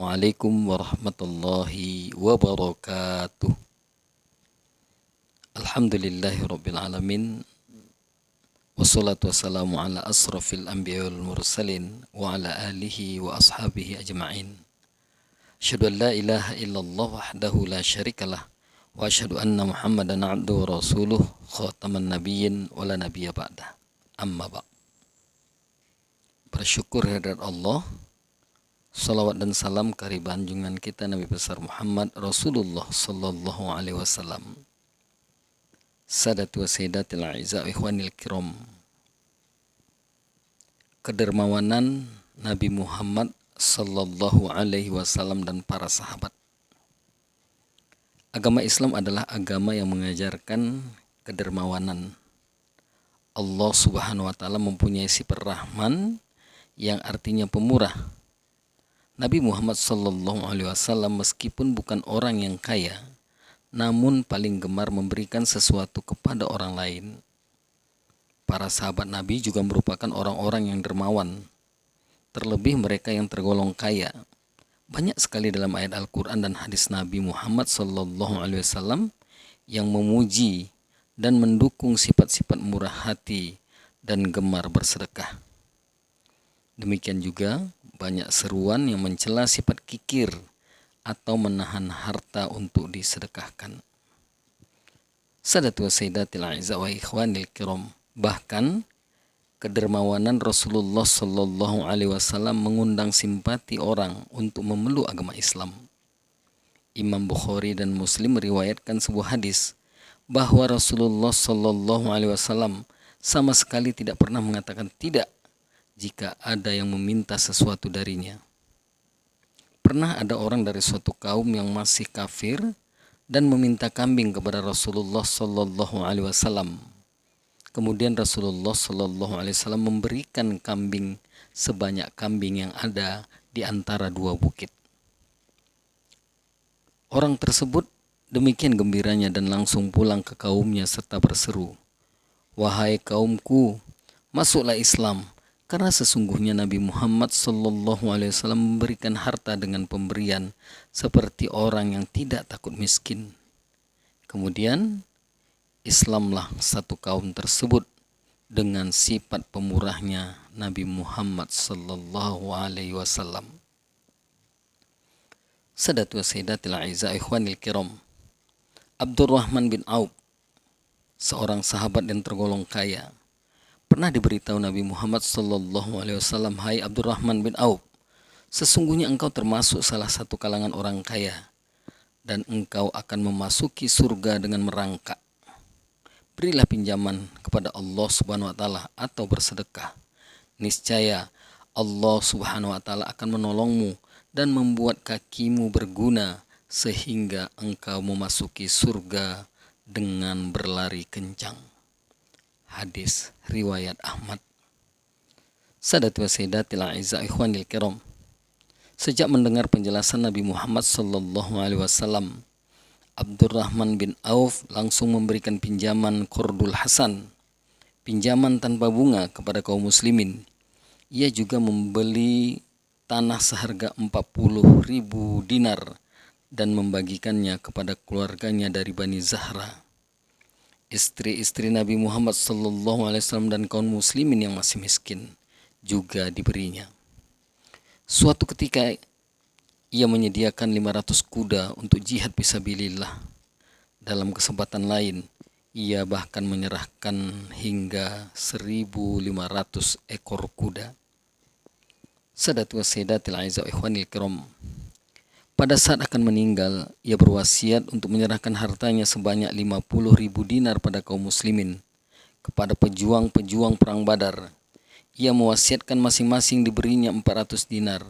Assalamualaikum warahmatullahi wabarakatuh. Alhamdulillahirabbil alamin. Wassalatu wassalamu ala asrafil anbiya wal mursalin wa ala alihi wa ashabihi ajma'in. Asyhadu an la ilaha illallah wahdahu la syarikalah wa asyhadu anna Muhammadan abduhu wa rasuluh khataman nabiyyin wa la nabiyya ba'dah. Amma ba'd. Bersyukur kehadirat Allah. Salawat dan salam kehadirat junjungan kita Nabi besar Muhammad Rasulullah sallallahu alaihi wasallam. Sadatu wa sayyidatil a'izza wa ikhwanil kiram. Kedermawanan Nabi Muhammad sallallahu alaihi wasallam dan para sahabat. Agama Islam adalah agama yang mengajarkan kedermawanan. Allah Subhanahu wa taala mempunyai sifat Rahman yang artinya pemurah. Nabi Muhammad sallallahu alaihi wasallam meskipun bukan orang yang kaya, namun paling gemar memberikan sesuatu kepada orang lain. Para sahabat Nabi juga merupakan orang-orang yang dermawan, terlebih mereka yang tergolong kaya. Banyak sekali dalam ayat Al-Quran dan hadis Nabi Muhammad sallallahu alaihi wasallam yang memuji dan mendukung sifat-sifat murah hati dan gemar bersedekah. Demikian juga banyak seruan yang mencela sifat kikir atau menahan harta untuk disedekahkan. Sadatu wa sayyidatil a'izza wa ikhwanil kiram. Bahkan kedermawanan Rasulullah sallallahu alaihi wasallam mengundang simpati orang untuk memeluk agama Islam. Imam Bukhari dan Muslim meriwayatkan sebuah hadis bahwa Rasulullah sallallahu alaihi wasallam sama sekali tidak pernah mengatakan tidak jika ada yang meminta sesuatu darinya. Pernah ada orang dari suatu kaum yang masih kafir dan meminta kambing kepada Rasulullah sallallahu alaihi wasallam. Kemudian Rasulullah sallallahu alaihi wasallam memberikan kambing sebanyak kambing yang ada di antara dua bukit. Orang tersebut demikian gembiranya dan langsung pulang ke kaumnya serta berseru, "Wahai kaumku, masuklah Islam, karena sesungguhnya Nabi Muhammad sallallahu alaihi wasallam memberikan harta dengan pemberian seperti orang yang tidak takut miskin." Kemudian Islamlah satu kaum tersebut dengan sifat pemurahnya Nabi Muhammad sallallahu alaihi wasallam. Sadatu wa sayyidatil a'izza ikhwanil kiram. Abdurrahman bin Auf, seorang sahabat yang tergolong kaya, pernah diberitahu Nabi Muhammad sallallahu alaihi wasallam, "Hai Abdurrahman bin Auf, sesungguhnya engkau termasuk salah satu kalangan orang kaya dan engkau akan memasuki surga dengan merangkak. Berilah pinjaman kepada Allah Subhanahu wa taala atau bersedekah. Niscaya Allah Subhanahu wa taala akan menolongmu dan membuat kakimu berguna sehingga engkau memasuki surga dengan berlari kencang." Hadis riwayat Ahmad. Sadatu wa sayyidatil a'izza ikhwanil kiram. Sejak mendengar penjelasan Nabi Muhammad sallallahu alaihi wasallam, Abdurrahman bin Auf langsung memberikan pinjaman qardul hasan, pinjaman tanpa bunga kepada kaum muslimin. Ia juga membeli tanah seharga 40.000 dinar dan membagikannya kepada keluarganya dari Bani Zahra. Istri-istri Nabi Muhammad sallallahu alaihi wasallam dan kaum muslimin yang masih miskin juga diberinya. Suatu ketika ia menyediakan 500 kuda untuk jihad fisabilillah. Dalam kesempatan lain, ia bahkan menyerahkan hingga 1.500 ekor kuda. Sadatu wa sayyidatil a'izza ikhwanil kiram. Pada saat akan meninggal, ia berwasiat untuk menyerahkan hartanya sebanyak 50.000 dinar pada kaum muslimin, kepada pejuang-pejuang perang Badar. Ia mewasiatkan masing-masing diberinya 400 dinar.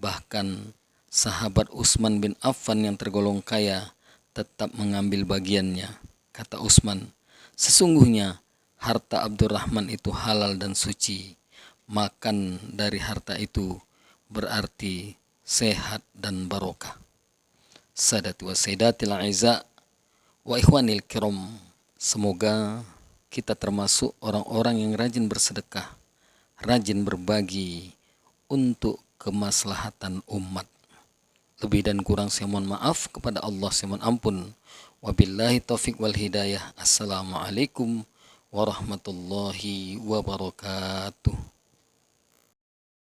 Bahkan sahabat Utsman bin Affan yang tergolong kaya tetap mengambil bagiannya. Kata Utsman, "Sesungguhnya harta Abdurrahman itu halal dan suci. Makan dari harta itu berarti sehat dan barokah." Sadatu wa sayyidatil a'izza wa ikhwanil kiram. Semoga kita termasuk orang-orang yang rajin bersedekah, rajin berbagi untuk kemaslahatan umat. Lebih dan kurang saya mohon maaf, kepada Allah saya mohon ampun. Wabillahi taufik wal hidayah. Assalamualaikum warahmatullahi wabarakatuh.